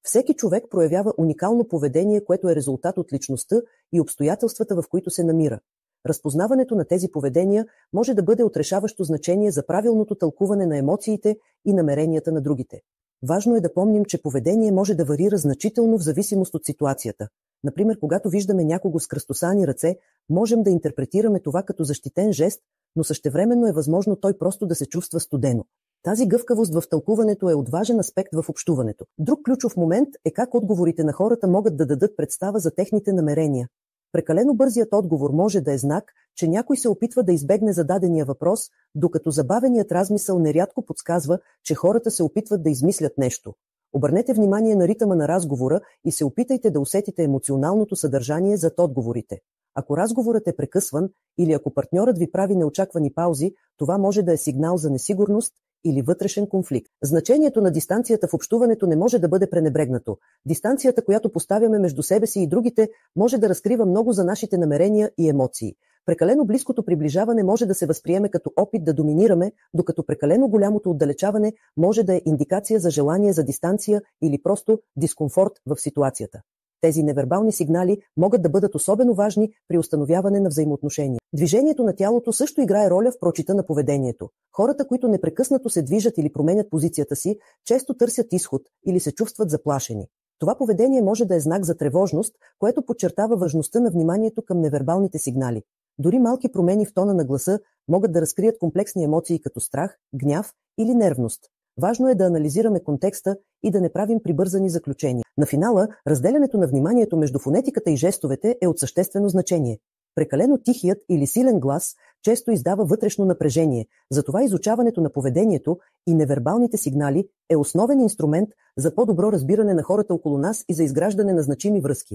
Всеки човек проявява уникално поведение, което е резултат от личността и обстоятелствата, в които се намира. Разпознаването на тези поведения може да бъде от решаващо значение за правилното тълкуване на емоциите и намеренията на другите. Важно е да помним, че поведение може да варира значително в зависимост от ситуацията. Например, когато виждаме някого с кръстосани ръце, можем да интерпретираме това като защитен жест, но същевременно е възможно той просто да се чувства студено. Тази гъвкавост в тълкуването е от важен аспект в общуването. Друг ключов момент е как отговорите на хората могат да дадат представа за техните намерения. Прекалено бързият отговор може да е знак, че някой се опитва да избегне зададения въпрос, докато забавеният размисъл нерядко подсказва, че хората се опитват да измислят нещо. Обърнете внимание на ритъма на разговора и се опитайте да усетите емоционалното съдържание зад отговорите. Ако разговорът е прекъсван или ако партньорът ви прави неочаквани паузи, това може да е сигнал за несигурност или вътрешен конфликт. Значението на дистанцията в общуването не може да бъде пренебрегнато. Дистанцията, която поставяме между себе си и другите, може да разкрива много за нашите намерения и емоции. Прекалено близкото приближаване може да се възприеме като опит да доминираме, докато прекалено голямото отдалечаване може да е индикация за желание за дистанция или просто дискомфорт в ситуацията. Тези невербални сигнали могат да бъдат особено важни при установяване на взаимоотношения. Движението на тялото също играе роля в прочита на поведението. Хората, които непрекъснато се движат или променят позицията си, често търсят изход или се чувстват заплашени. Това поведение може да е знак за тревожност, което подчертава важността на вниманието към невербалните сигнали. Дори малки промени в тона на гласа могат да разкрият комплексни емоции като страх, гняв или нервност. Важно е да анализираме контекста и да не правим прибързани заключения. На финала, разделянето на вниманието между фонетиката и жестовете е от съществено значение. Прекалено тихият или силен глас често издава вътрешно напрежение, затова изучаването на поведението и невербалните сигнали е основен инструмент за по-добро разбиране на хората около нас и за изграждане на значими връзки.